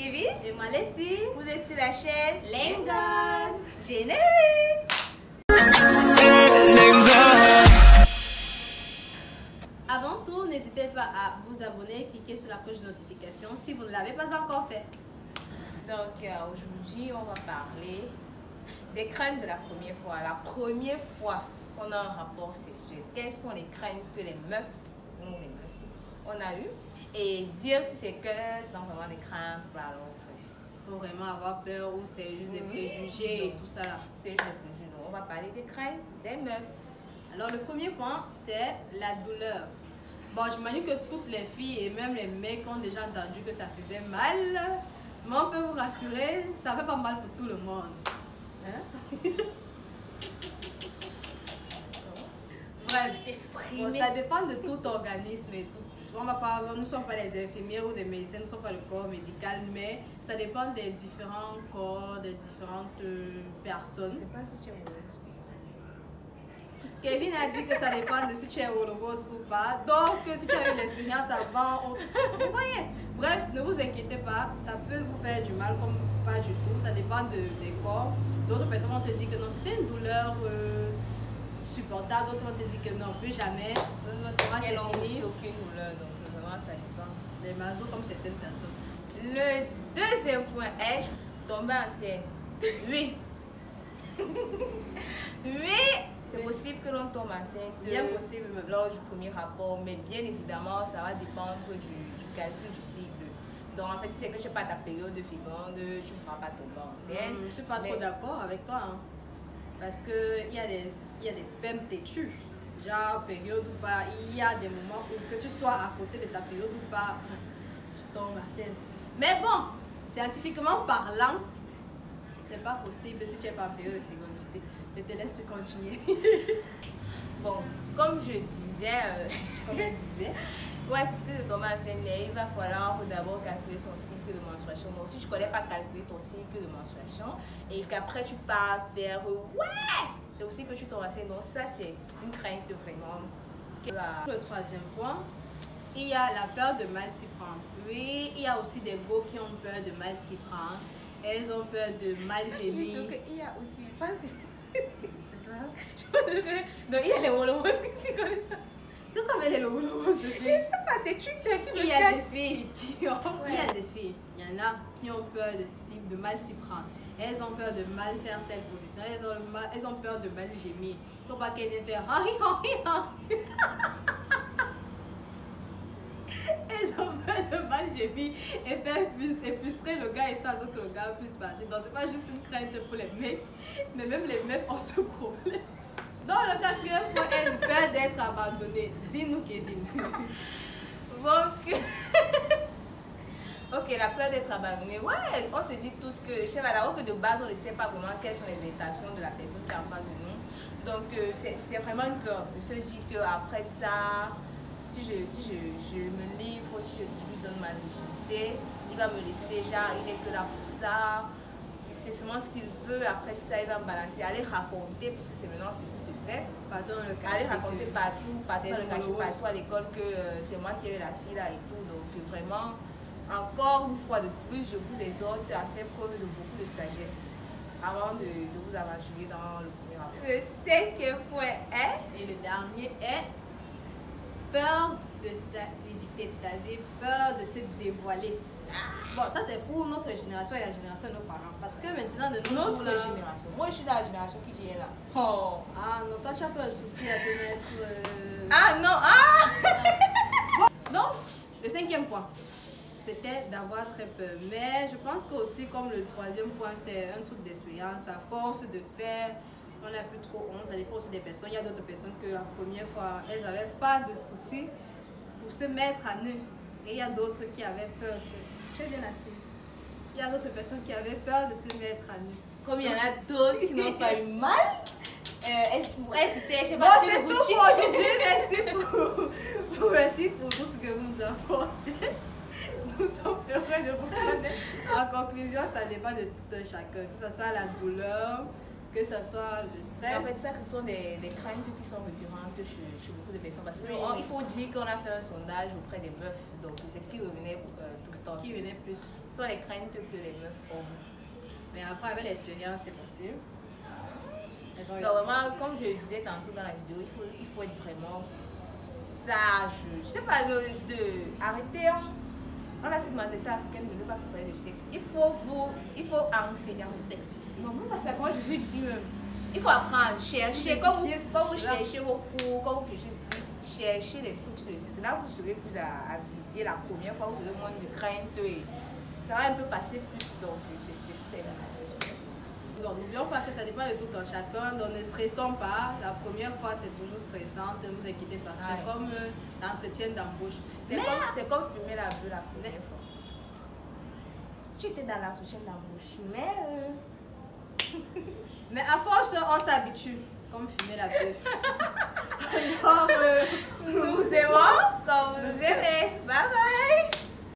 Kevin. Et moi Letty. Vous êtes sur la chaîne Lengan. Générique. Avant tout, n'hésitez pas à vous abonner, cliquer sur la cloche de notification si vous ne l'avez pas encore fait. Donc aujourd'hui, on va parler des craintes de la première fois. La première fois qu'on a un rapport sexuel. Quelles sont les craintes que les meufs, on a eu? Et dire si c'est que sans vraiment des craintes, voilà, en fait. Il faut vraiment avoir peur ou c'est juste des préjugés et tout ça là. C'est juste des préjugés. Donc, on va parler des craintes des meufs. Alors le premier point, c'est la douleur. Bon, j'imagine que toutes les filles et même les mecs ont déjà entendu que ça faisait mal. Mais on peut vous rassurer, ça fait pas mal pour tout le monde. Hein? Bref, S'exprimer. bon, ça dépend de tout organisme et tout. On va pas, nous ne sommes pas les infirmières ou des médecins, nous ne sommes pas le corps médical, mais ça dépend des différents corps, des différentes personnes. Je sais pas si tu es heureuse. Kevin a dit que ça dépend de si tu es heureuse ou pas. Donc, si tu as eu l'expérience avant, vous voyez. Bref, ne vous inquiétez pas, ça peut vous faire du mal comme pas du tout. Ça dépend des corps. D'autres personnes vont te dire que non, c'était une douleur supportable. D'autres vont te dire que non, plus jamais. Moi, c'est fini. Aucune douleur, donc vraiment ça dépend. Les masos comme certaines personnes. Le deuxième point est tomber enceinte. Oui. Oui, c'est possible que l'on tombe enceinte Bien possible même. lors du premier rapport, mais bien évidemment, ça va dépendre du calcul du cycle. Donc en fait, si c'est que tu n'es pas ta période féconde, tu ne pourras pas tomber enceinte. Je ne suis pas trop d'accord avec toi. Hein. Parce qu'il y a des spermes têtus. Genre période ou pas, il y a des moments où que tu sois à côté de ta période ou pas, tu tombes enceinte. Mais bon, scientifiquement parlant, c'est pas possible si tu n'es pas en période de fécondité. Je te laisse te continuer. Bon, comme je disais, Comme elle disait. ouais, c'est possible de tomber enceinte, mais il va falloir d'abord calculer son cycle de menstruation. Donc si tu ne connais pas calculer ton cycle de menstruation et qu'après tu pars vers ouais, c'est aussi que tu tombes enceinte. Donc ça c'est une crainte vraiment. Le troisième point, il y a la peur de mal s'y prendre. Oui, il y a aussi des go qui ont peur de mal s'y prendre. Elles ont peur de mal gémir. Il y a aussi, pas si... Donc il y a les molomos qui connaissent ça. C'est comme les logos de filles. Je sais pas, c'est Twitter qui Il y a des filles qui ont... Il y a des filles, il y en a qui ont peur de mal s'y prendre. Elles ont peur de mal faire telle position. Elles ont peur de mal gémir. Il ne faut pas qu'elles viennent faire... Elles ont peur de mal gémir et frustrer le gars et faire en sorte que le gars puisse partir. Donc c'est pas juste une crainte pour les mecs, mais même les mecs ont ce problème. Donc le quatrième point est le peur d'être abandonné. Dis-nous Kevin. Donc... Ok, la peur d'être abandonné. Ouais, on se dit tous que, je sais pas, d'abord que de base, on ne sait pas vraiment quelles sont les intentions de la personne qui est en face de nous. Donc, c'est vraiment une peur. Je se dis qu'après ça, si je me livre, si je lui donne ma virginité, il va me laisser, genre, il n'est que là pour ça. C'est seulement ce qu'il veut. Après ça, il va me balancer. Aller raconter, puisque c'est maintenant ce qui se fait. Pardon, le cas. Aller raconter partout dans le quartier, partout à l'école, que c'est moi qui ai eu la fille là et tout. Donc, vraiment... Encore une fois de plus, je vous exhorte à faire preuve de beaucoup de sagesse avant de vous aventurer dans le premier rapport. Le cinquième point est... Et le dernier est peur de s'édicter, c'est-à-dire peur de se dévoiler. Bon, ça c'est pour notre génération et la génération de nos parents. Parce que maintenant, de nos jours, Notre génération. Moi, je suis dans la génération qui vient là. Oh. Ah non, toi tu as pas de souci à te mettre... Ah non, ah. Bon, donc, le cinquième point. C'était d'avoir très peur. Mais je pense que aussi comme le troisième point, c'est un truc d'expérience. À force de faire, on n'a plus trop honte. Ça dépend aussi des personnes. Il y a d'autres personnes que la première fois, elles n'avaient pas de soucis pour se mettre à nu. Et il y a d'autres qui avaient peur. Tu es bien assise. Il y a d'autres personnes qui avaient peur de se mettre à nu. Comme il y en a d'autres qui n'ont pas eu mal. C'était, je sais Bon, pas, c'est tout pour aujourd'hui. Merci pour tout ce que vous nous apportez. Nous sommes heureux de vous connaître. En conclusion, ça dépend de tout un chacun. Que ce soit la douleur, que ce soit le stress. En fait, ça, ce sont des craintes qui sont récurrentes chez beaucoup de personnes. Parce qu'il faut dire qu'on a fait un sondage auprès des meufs. Donc, c'est ce qui revenait tout le temps. qui venait plus. Ce sont les craintes que les meufs ont. Mais après, avec l'expérience, c'est possible. Normalement, comme je le disais tantôt dans la vidéo, il faut être vraiment sage. Je sais pas, arrêter. On a cette mentalité africaine de ne pas se parler de sexe. Il faut enseigner au sexe. Non, moi, parce que moi, je veux dire, il faut apprendre, chercher. Quand vous cherchez vos cours, quand vous cherchez des trucs sur le sexe, là, vous serez plus à viser la première fois, vous aurez moins de crainte et ça va un peu passer plus. Donc, c'est ce que je pense. Donc, n'oublions pas que ça dépend de tout en chacun. Donc, ne stressons pas. La première fois, c'est toujours stressant. Ne vous inquiétez pas. C'est comme l'entretien d'embauche. C'est comme fumer la beuh la première fois. Tu étais dans l'entretien d'embauche, mais à force, on s'habitue. Comme fumer la beuh. Alors, nous vous aimons comme vous aimez. Bye bye.